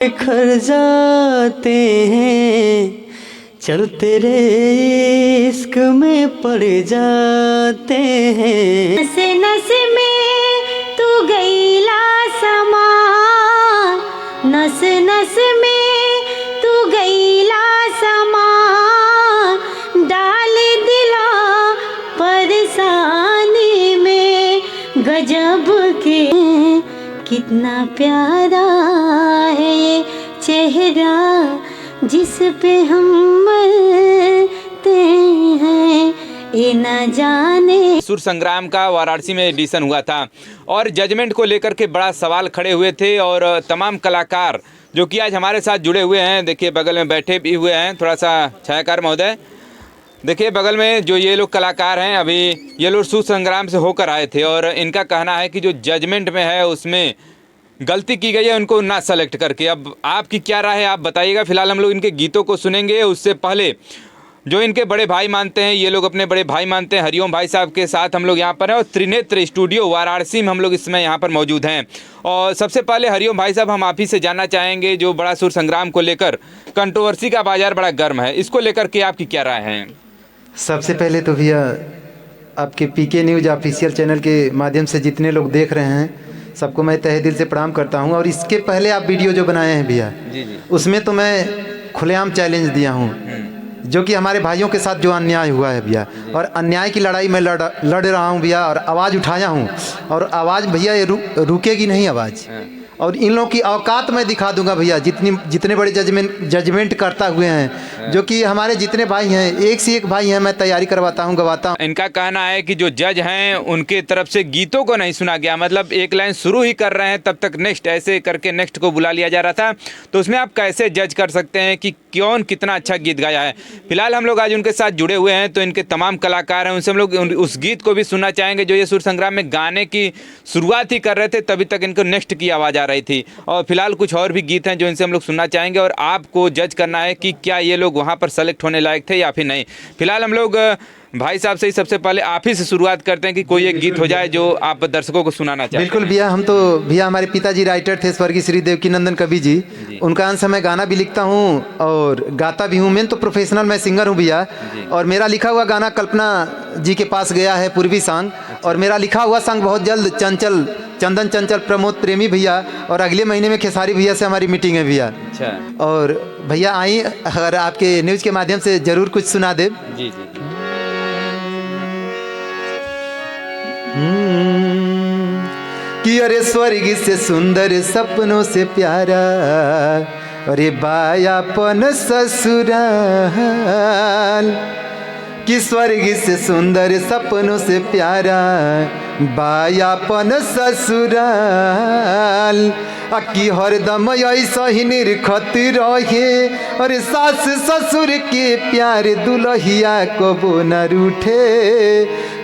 बिखर जाते हैं, चल तेरे इश्क में पड़ जाते हैं। नस नस में तू गईला समा, नस नस में तू गईला समा, डाल दिला परेशानी में गजब के। कितना प्यारा है ये चेहरा जिस पे हम मरते हैं, ये न जाने। सुर संग्राम का वाराणसी में एडिशन हुआ था और जजमेंट को लेकर के बड़ा सवाल खड़े हुए थे और तमाम कलाकार जो कि आज हमारे साथ जुड़े हुए हैं, देखिए बगल में बैठे भी हुए हैं, थोड़ा सा छायाकार महोदय देखिए बगल में जो ये लोग कलाकार हैं, अभी ये लोग सुर संग्राम से होकर आए थे और इनका कहना है कि जो जजमेंट में है उसमें गलती की गई है उनको ना सेलेक्ट करके। अब आपकी क्या राय है, आप बताइएगा। फिलहाल हम लोग इनके गीतों को सुनेंगे, उससे पहले जो इनके बड़े भाई मानते हैं, ये लोग अपने बड़े भाई मानते हैं, हरिओम भाई साहब के साथ हम लोग यहाँ पर हैं और त्रिनेत्र स्टूडियो वाराणसी में हम लोग इस समय यहाँ पर मौजूद हैं। और सबसे पहले हरिओम भाई साहब, हम आप ही से जानना चाहेंगे, जो बड़ा सुर संग्राम को लेकर कंट्रोवर्सी का बाजार बड़ा गर्म है, इसको लेकर के आपकी क्या राय है? सबसे पहले तो भैया आपके पीके न्यूज़ ऑफिशियल चैनल के माध्यम से जितने लोग देख रहे हैं सबको मैं तहे दिल से प्रणाम करता हूं। और इसके पहले आप वीडियो जो बनाए हैं भैया, उसमें तो मैं खुलेआम चैलेंज दिया हूं, जो कि हमारे भाइयों के साथ जो अन्याय हुआ है भैया, और अन्याय की लड़ाई मैं लड़ रहा हूं भैया, और आवाज़ उठाया हूं। और आवाज़ भैया ये रुकेगी नहीं आवाज़, और इन लोगों की औकात मैं दिखा दूंगा भैया। जितने बड़े जजमेंट करता हुए हैं, जो कि हमारे जितने भाई हैं, एक से एक भाई हैं, मैं तैयारी करवाता हूं, गवाता हूं। इनका कहना है कि जो जज हैं उनके तरफ से गीतों को नहीं सुना गया, मतलब एक लाइन शुरू ही कर रहे हैं तब तक नेक्स्ट, ऐसे करके नेक्स्ट को बुला लिया जा रहा था। तो उसमें आप कैसे जज कर सकते हैं कि कौन कितना अच्छा गीत गाया है? फिलहाल हम लोग आज उनके साथ जुड़े हुए हैं, तो इनके तमाम कलाकार हैं, उनसे हम लोग उस गीत को भी सुनना चाहेंगे जो ये सुर संग्राम में गाने की शुरुआत ही कर रहे थे, तभी तक इनको नेक्स्ट की आवाज़ आ रही थी। और फिलहाल कुछ और भी गीत हैं जो इनसे हम लोग सुनना चाहेंगे और आपको जज करना है कि क्या ये लोग वहाँ पर सेलेक्ट होने लायक थे या फिर नहीं। फिलहाल हम लोग भाई साहब से ही सबसे पहले आप ही से शुरुआत करते हैं कि कोई एक गीत हो जाए जो आप दर्शकों को सुनाना चाहें। बिल्कुल भैया, हम तो भैया हमारे पिताजी राइटर थे स्वर्गीय श्री देवकीनंदन कवि जी, उनका अंश मैं गाना भी लिखता हूँ और गाता भी हूँ। मैं तो प्रोफेशनल मैं सिंगर हूँ भैया, और मेरा लिखा हुआ गाना कल्पना जी के पास गया है, पूर्वी सॉन्ग, और मेरा लिखा हुआ सॉन्ग बहुत जल्द चंदन चंचल प्रमोद प्रेमी भैया, और अगले महीने में खेसारी भैया से हमारी मीटिंग है भैया। अच्छा। और भैया आई, अगर आपके न्यूज़ के माध्यम से जरूर कुछ सुना दे। जी। कि अरे स्वर्ग से सुंदर सपनों से प्यारा, अरे बायापन ससुराल, कि स्वर्ग से सुंदर सपनों से प्यारा बायापन ससुराल, कि हरदम ऐसा ही निरखत रहे, और सास ससुर के प्यार दुल्हिया कबो न रूठे,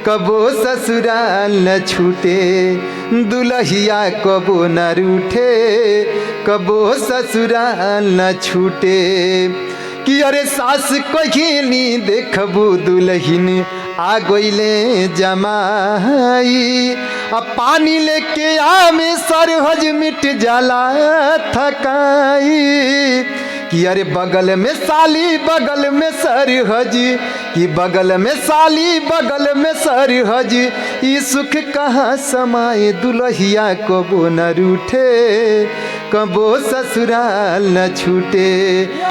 कबो ससुराल न छूटे, दुल्हिया कबो न रूठे, कबो ससुराल न छूटे। कि अरे सास कहिनी देखबू दुल्हिन आ गईले जमाई, अब पानी लेके आमे सरहज मिट जाला थकाई, कि अरे बगल में साली बगल में सरहज, कि बगल में साली बगल में सरहज, ये सुख कहाँ समाए, दुल्हिया कबो न रूठे, कबो ससुराल न छूटे।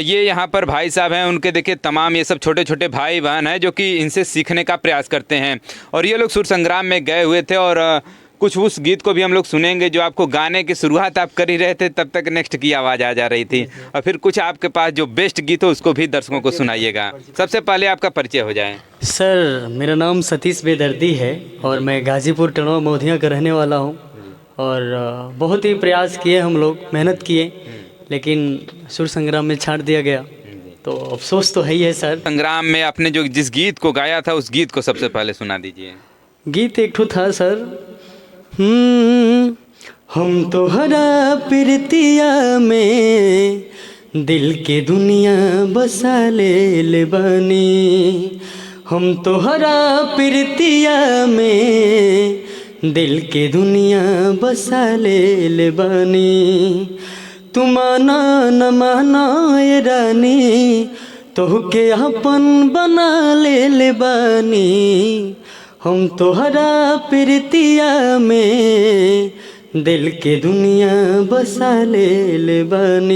ये यहाँ पर भाई साहब हैं, उनके देखिए तमाम ये सब छोटे छोटे भाई बहन हैं जो कि इनसे सीखने का प्रयास करते हैं, और ये लोग सुर संग्राम में गए हुए थे और कुछ उस गीत को भी हम लोग सुनेंगे जो आपको गाने की शुरुआत आप कर ही रहे थे, तब तक नेक्स्ट की आवाज़ आ जा रही थी, और फिर कुछ आपके पास जो बेस्ट गीत हो उसको भी दर्शकों को सुनाइएगा। सबसे पहले आपका परिचय हो जाए। सर, मेरा नाम सतीश बेदर्दी है और मैं गाजीपुर टनवा मोधिया का रहने वाला हूँ, और बहुत ही प्रयास किए हम लोग, मेहनत किए, लेकिन सुर संग्राम में छांट दिया गया, तो अफसोस तो है ही है सर। संग्राम में आपने जो जिस गीत को गाया था उस गीत को सबसे पहले सुना दीजिए। गीत एक ठो था सर, हम तो हरा प्रीतिया में दिल के दुनिया बसा ले बनी, हम तो हरा प्रीतिया में दिल के दुनिया बसा ले बनी, तू माना न माना ये रानी, तोहके अपन बना ले बानी, हम तोहरा प्रीतिया में दिल के दुनिया बसा ले बानी।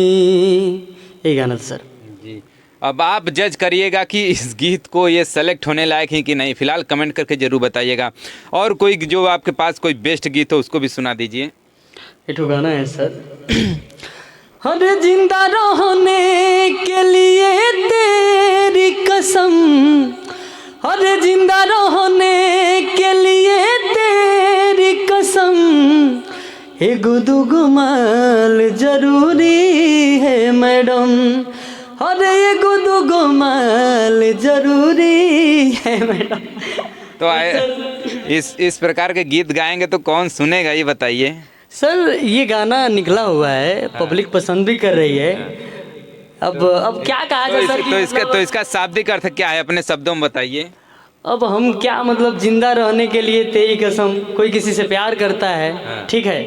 ये गाना सर जी। अब आप जज करिएगा कि इस गीत को ये सेलेक्ट होने लायक है कि नहीं, फिलहाल कमेंट करके ज़रूर बताइएगा। और कोई जो आपके पास कोई बेस्ट गीत हो उसको भी सुना दीजिए। ये तो गाना है सर। हर जिंदा रहने के लिए तेरी कसम, हर जिंदा रहने के लिए तेरी कसम, एगो दूगो माल जरूरी है मैडम, हर एगो दूगो माल जरूरी है मैडम। तो इस प्रकार के गीत गाएंगे तो कौन सुनेगा ये बताइए। सर ये गाना निकला हुआ है, पब्लिक पसंद भी कर रही है। अब क्या कहा जाए सर? तो इसका शाब्दिक अर्थ क्या है, अपने शब्दों में बताइए। अब हम क्या मतलब, जिंदा रहने के लिए तेरी कसम, कोई किसी से प्यार करता है, ठीक है,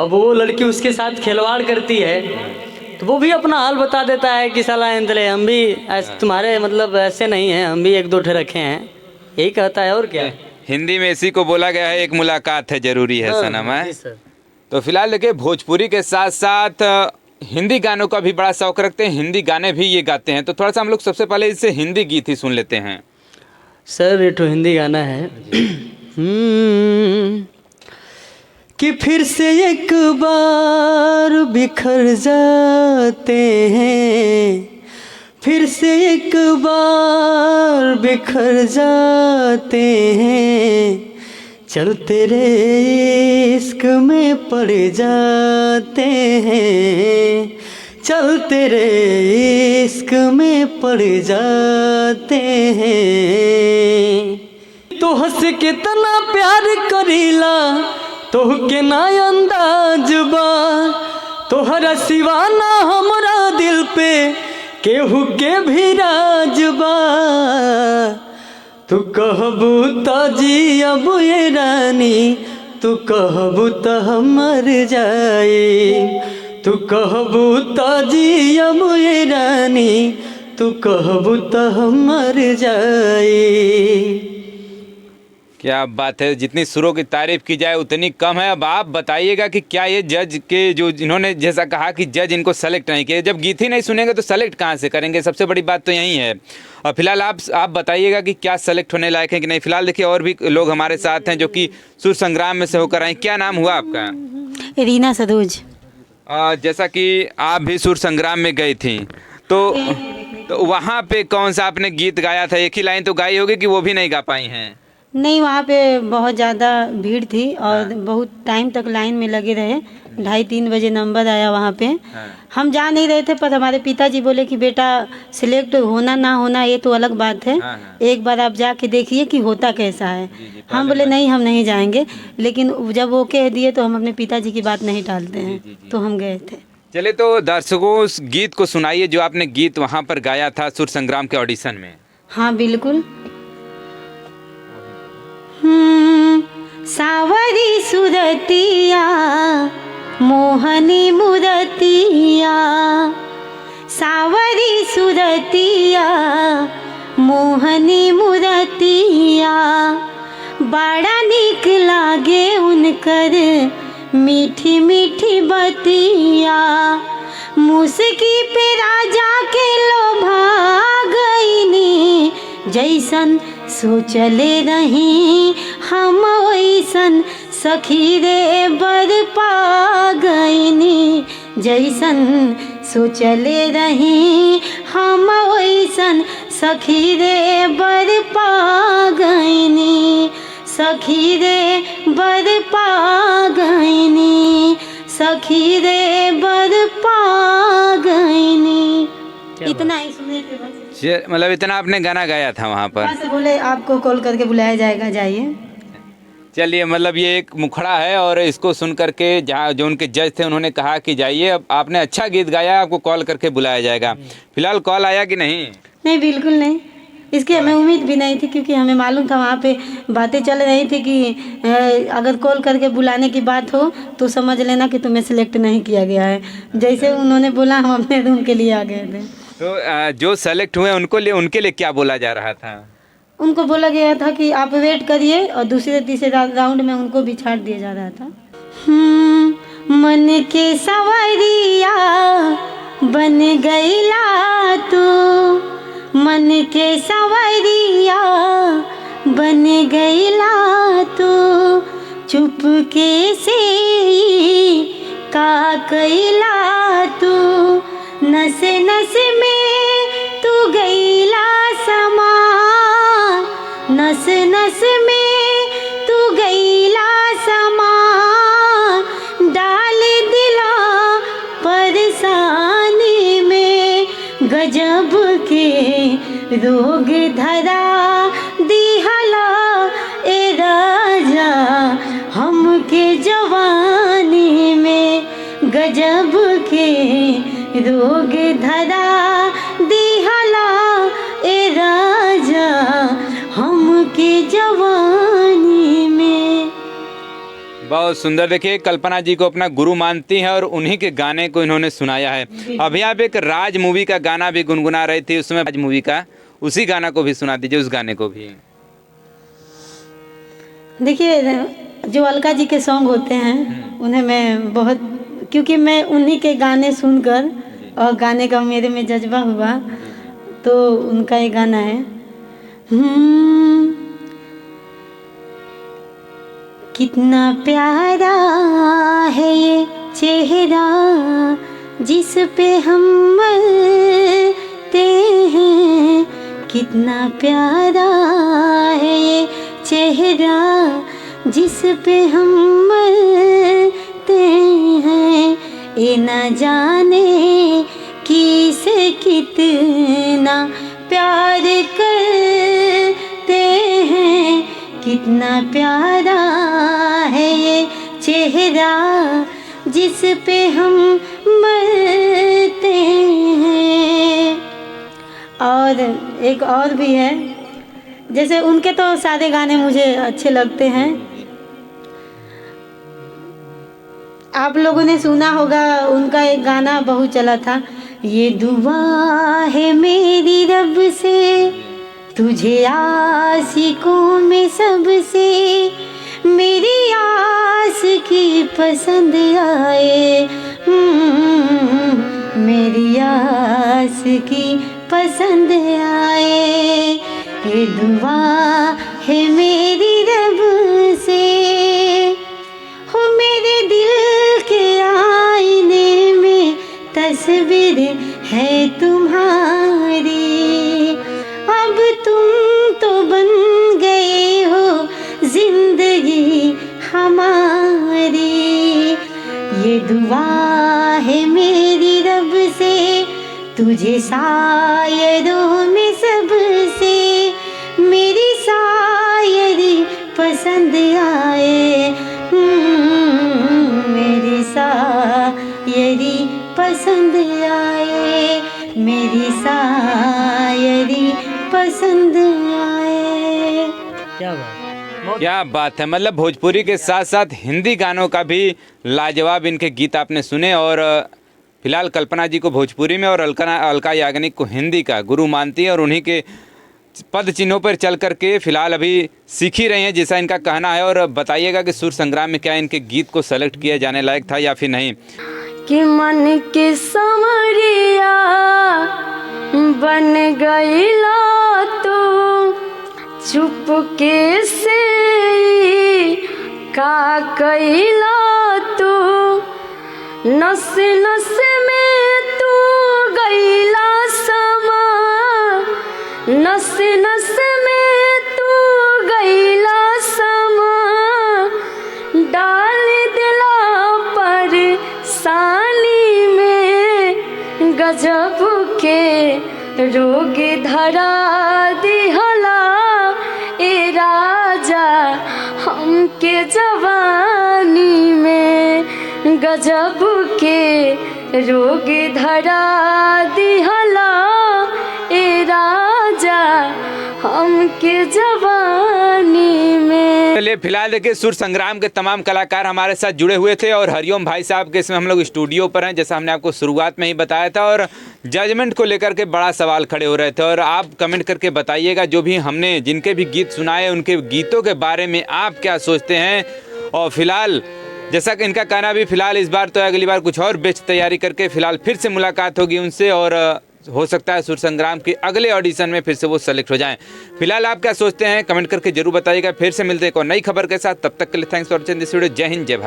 अब वो लड़की उसके साथ खिलवाड़ करती है, तो वो भी अपना हाल बता देता है कि साला इंतले हम भी तुम्हारे मतलब ऐसे नहीं हैं, हम भी एक दो ठे रखे हैं, यही कहता है और क्या। हिंदी में इसी को बोला गया है, एक मुलाकात है जरूरी है सनम है। जी सर। तो फिलहाल देखिए, भोजपुरी के साथ साथ हिंदी गानों का भी बड़ा शौक रखते हैं, हिंदी गाने भी ये गाते हैं। तो थोड़ा सा हम लोग सबसे पहले इससे हिंदी गीत ही सुन लेते हैं। सर ये तो हिंदी गाना है। कि फिर से एक बार बिखर जाते हैं, फिर से एक बार बिखर जाते हैं, चल तेरे इश्क में पड़ जाते हैं, चल तेरे इश्क में पड़ जाते हैं। तो हंस के तना प्यार करीला, तोहके ना अंदाज बा, तोहरा सिवाना हमरा दिल पे केहू के भी राज बा। तू कहबू त जियब ये रानी, तू कहबू त हम मर जाई, तू कहबू त जियब ये रानी, तू कहबू त हम मर जाई। क्या बात है, जितनी सुरों की तारीफ की जाए उतनी कम है। अब आप बताइएगा कि क्या ये जज के जो जिन्होंने जैसा कहा कि जज इनको सेलेक्ट नहीं किए, जब गीत ही नहीं सुनेंगे तो सेलेक्ट कहाँ से करेंगे? सबसे बड़ी बात तो यही है। और फिलहाल आप बताइएगा कि क्या सेलेक्ट होने लायक है कि नहीं। फिलहाल देखिए, और भी लोग हमारे साथ हैं जो कि सुर संग्राम में से होकर आए। क्या नाम हुआ आपका? रीना सदूज। जैसा कि आप भी सुर संग्राम में गई थी, तो वहाँ पे कौन सा आपने गीत गाया था? एक ही लाइन तो गाई होगी कि वो भी नहीं गा पाई हैं? नहीं, वहाँ पे बहुत ज़्यादा भीड़ थी और बहुत टाइम तक लाइन में लगे रहे। 2:30-3 बजे नंबर आया वहाँ पे। हम जा नहीं रहे थे, पर हमारे पिताजी बोले कि बेटा सिलेक्ट होना ना होना ये तो अलग बात है, एक बार आप जाके देखिए कि होता कैसा है। हम बोले नहीं, हम नहीं जाएंगे, लेकिन जब वो कह दिए तो हम अपने पिताजी की बात नहीं टालते हैं, तो हम गए थे। चले तो दर्शकों उस गीत को सुनाइए जो आपने गीत वहाँ पर गाया था सुर संग्राम के ऑडिशन में। हाँ बिल्कुल। सावरी सुरतिया मोहनी मुरतिया, सावरी सुरतिया मोहनी मुरतिया, बड़ा निक लागे उनकर मीठी मीठी बतिया, मुस्की पे राजा के लोभा गईनी, जैसन सोचले रही हम वैसन सखी रे बर पा गईनी, जैसन सोचले रही हम वैसन सखी रे बर पा गईनी, सखी रे बर पा गईनी, सखी रे बर पा गईनी। इतना ही सुने थे बस। मतलब इतना आपने गाना गाया था वहाँ पर? बस बोले आपको कॉल करके बुलाया जाएगा, जाइए। चलिए, मतलब ये एक मुखड़ा है और इसको सुन करके जहाँ जो उनके जज थे उन्होंने कहा कि जाइए, अब आपने अच्छा गीत गाया, आपको कॉल करके बुलाया जाएगा। फिलहाल कॉल आया कि नहीं? नहीं, बिल्कुल नहीं। इसकी हमें उम्मीद भी नहीं थी, क्योंकि हमें मालूम था वहाँ पे बातें चल रही थी कि अगर कॉल करके बुलाने की बात हो तो समझ लेना कि तुम्हें सिलेक्ट नहीं किया गया है। जैसे उन्होंने बोला हम अपने रूम के लिए आ गए थे। तो जो सेलेक्ट हुए उनके लिए क्या बोला जा रहा था? उनको बोला गया था कि आप वेट करिए, और दूसरे तीसरे राउंड में उनको भी छाट दिया जा रहा था। मन के सवरिया बन गईला तू, मन के सवरिया बन गईला तू, चुपके से का कईला तू, नस नस में तू गईला समा, नस नस में तू गईला समा, डाल दिला परेशानी में, गजब के रोग धरा दिहला ए राजा हमके जवानी में, गजब के रोग धरा दिहला ए राजा हमके जवानी में। बहुत सुंदर। देखिए कल्पना जी को अपना गुरु मानती हैं और उन्हीं के गाने को इन्होंने सुनाया है। अभी आप एक राज मूवी का गाना भी गुनगुना रही थी, उसमें राज मूवी का उसी गाना को भी सुना दीजिए, उस गाने को भी। देखिए जो अलका जी के सॉन्ग होते हैं उन्हें मैं बहुत, क्योंकि मैं उन्हीं के गाने सुनकर और गाने का मेरे में जज्बा हुआ, तो उनका एक गाना है, कितना प्यारा है ये चेहरा जिस पे हम मरते हैं, कितना प्यारा है ये चेहरा जिस पे हम मरते हैं, ये न जाने किसे कितना प्यार करते हैं, कितना प्यारा है ये चेहरा जिस पे हम मरते हैं। और एक और भी है, जैसे उनके तो सारे गाने मुझे अच्छे लगते हैं, आप लोगों ने सुना होगा उनका एक गाना बहुत चला था, ये दुआ है मेरी रब से तुझे आशिकों में सबसे, मेरी आस की पसंद आए, मेरी आस की पसंद आए, ये दुआ है मेरी रब से, हो मेरे दिल के आईने में तस्वीर है तुम्हारी, अब तुम तो बन गए हो जिंदगी हमारी, ये दुआ है मेरी रब से तुझे शायरों में सबसे, मेरी शायरी पसंद आए, मेरी शायरी पसंद आए, मेरी शायरी पसंद आए। क्या बात है। मतलब भोजपुरी के साथ साथ हिंदी गानों का भी लाजवाब इनके गीत आपने सुने, और फिलहाल कल्पना जी को भोजपुरी में और अलका याग्निक को हिंदी का गुरु मानती है, और उन्हीं के पद चिन्हों पर चल करके फिलहाल अभी सीख ही रही हैं, जैसा इनका कहना है। और बताइएगा कि सुर संग्राम में क्या इनके गीत को सेलेक्ट किया जाने लायक था या फिर नहीं। कि मन के समरिया बन गईला तू, चुपके से का कईला तू, नस नस में तू गईला समा, नस नस में तू गईला समा, डाल दिला परेशानी में, गजब के रोग धरा दिहला ए राजा हमके जवानी में, गजब के रोग धरा दिहला ए राजा चलिए फिलहाल देखिए सुर संग्राम के तमाम कलाकार हमारे साथ जुड़े हुए थे और हरिओम भाई साहब के इसमें हम लोग स्टूडियो पर हैं, जैसा हमने आपको शुरुआत में ही बताया था। और जजमेंट को लेकर के बड़ा सवाल खड़े हो रहे थे और आप कमेंट करके बताइएगा जो भी हमने जिनके भी गीत सुनाए उनके गीतों के बारे में आप क्या सोचते हैं। और फिलहाल जैसा कि इनका कहना भी फिलहाल इस बार तो अगली बार कुछ और बेच तैयारी करके फिलहाल फिर से मुलाकात होगी उनसे और हो सकता है सुर संग्राम के अगले ऑडिशन में फिर से वो सेलेक्ट हो जाएं। फिलहाल आप क्या सोचते हैं कमेंट करके जरूर बताइएगा। फिर से मिलते हैं एक और नई खबर के साथ, तब तक के लिए thanks for watching this video. जय हिंद जय भारत।